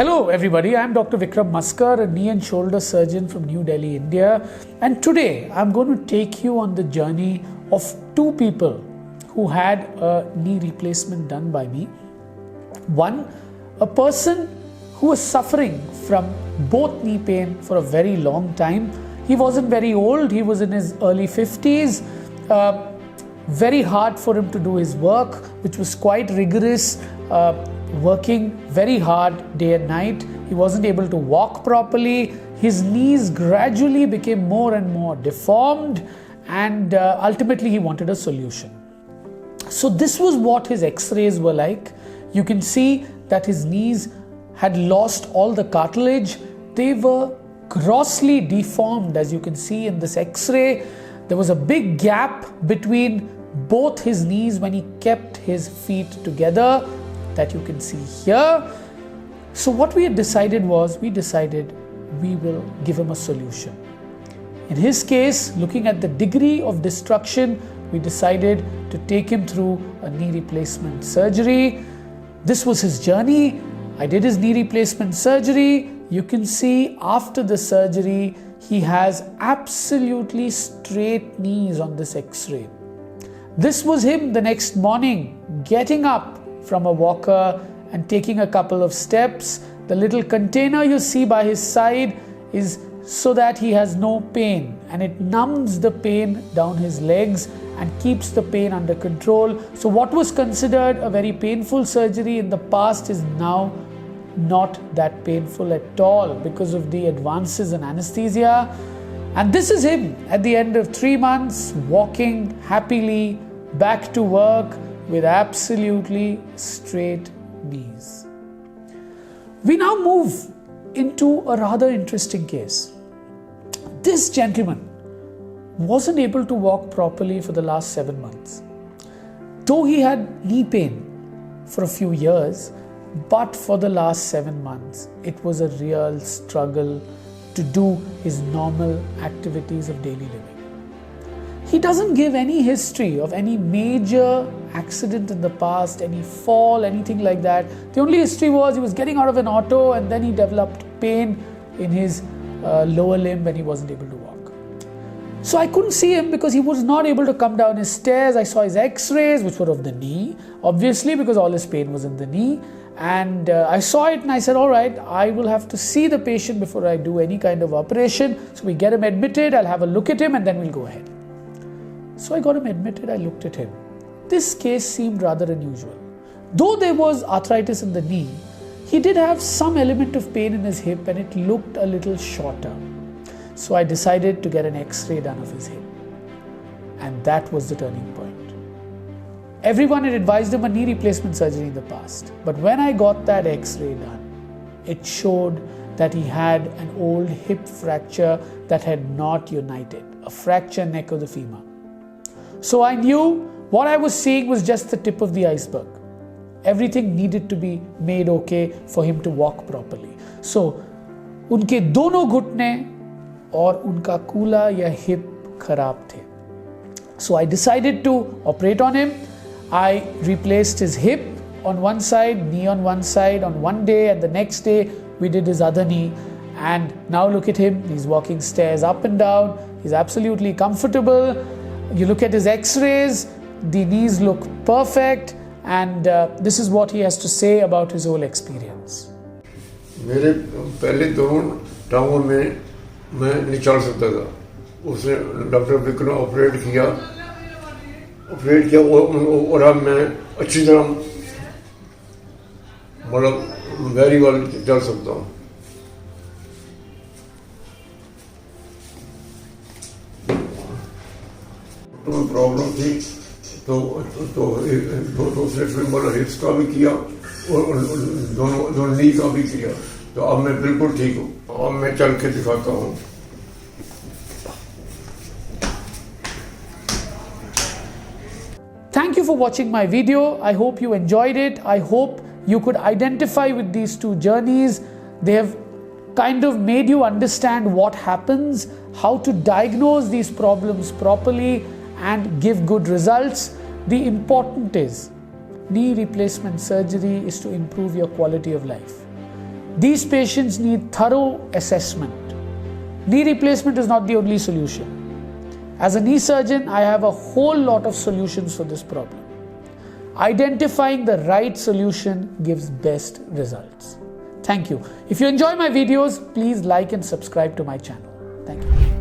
Hello everybody, I am Dr. Vikram Mhaskar, a knee and shoulder surgeon from New Delhi, India. And today I'm going to take you on the journey of two people who had a knee replacement done by me. One, a person who was suffering from both knee pain for a very long time. He wasn't very old, he was in his early 50s. Very hard for him to do his work, which was quite rigorous. Working very hard day and night. He wasn't able to walk properly. His knees gradually became more and more deformed, and ultimately he wanted a solution. So this was what his x-rays were like. You can see that his knees had lost all the cartilage. They were grossly deformed, as you can see in this x-ray. There was a big gap between both his knees when he kept his feet together, that you can see here. So what we had decided was, we will give him a solution. In his case, looking at the degree of destruction, we decided to take him through a knee replacement surgery. This was his journey. I did his knee replacement surgery. You can see after the surgery, he has absolutely straight knees on this x-ray. This was him the next morning, getting up from a walker and taking a couple of steps. The little container you see by his side is so that he has no pain, and it numbs the pain down his legs and keeps the pain under control. So what was considered a very painful surgery in the past is now not that painful at all because of the advances in anesthesia. And this is him at the end of 3 months, walking happily back to work with absolutely straight knees. We now move into a rather interesting case. This gentleman wasn't able to walk properly for the last 7 months. Though he had knee pain for a few years, but for the last 7 months, it was a real struggle to do his normal activities of daily living. He doesn't give any history of any major accident in the past, any fall, anything like that. The only history was he was getting out of an auto and then he developed pain in his lower limb when he wasn't able to walk. So I couldn't see him because he was not able to come down his stairs. I saw his x-rays, which were of the knee, obviously, because all his pain was in the knee. And I saw it and I said, all right, I will have to see the patient before I do any kind of operation. So we get him admitted, I'll have a look at him and then we'll go ahead. So I got him admitted, I looked at him. This case seemed rather unusual. Though there was arthritis in the knee, he did have some element of pain in his hip and it looked a little shorter. So I decided to get an x-ray done of his hip. And that was the turning point. Everyone had advised him a knee replacement surgery in the past. But when I got that x-ray done, it showed that he had an old hip fracture that had not united, a fractured neck of the femur. So I knew what I was seeing was just the tip of the iceberg. Everything needed to be made okay for him to walk properly. So, उनके दोनों घुटने और उनका कूला या hip खराब थे. So I decided to operate on him. I replaced his hip on one side, knee on one side on one day, and the next day we did his other knee. And now look at him, he's walking stairs up and down. He's absolutely comfortable. You look at his x-rays, the knees look perfect, and this is what he has to say about his whole experience. मेरे पहले दोनों टांगों में मैं नहीं चल सकता था. उसने डॉक्टर विक्रम ऑपरेट किया और अब मैं अच्छी तरह मतलब वेरी वेल चल सकता हूँ. तो प्रॉब्लम थी तो उसने फिर मतलब हिप्स का भी किया और दोनों नी का भी किया. तो अब मैं बिल्कुल ठीक हूँ. अब मैं चल के दिखाता हूँ. Thank you for watching my video. I hope you enjoyed it. I hope you could identify with these two journeys. They have kind of made you understand what happens, how to diagnose these problems properly and give good results. The important is knee replacement surgery is to improve your quality of life. These patients need thorough assessment. Knee replacement is not the only solution. As a knee surgeon, I have a whole lot of solutions for this problem. Identifying the right solution gives best results. Thank you. If you enjoy my videos, please like and subscribe to my channel. Thank you.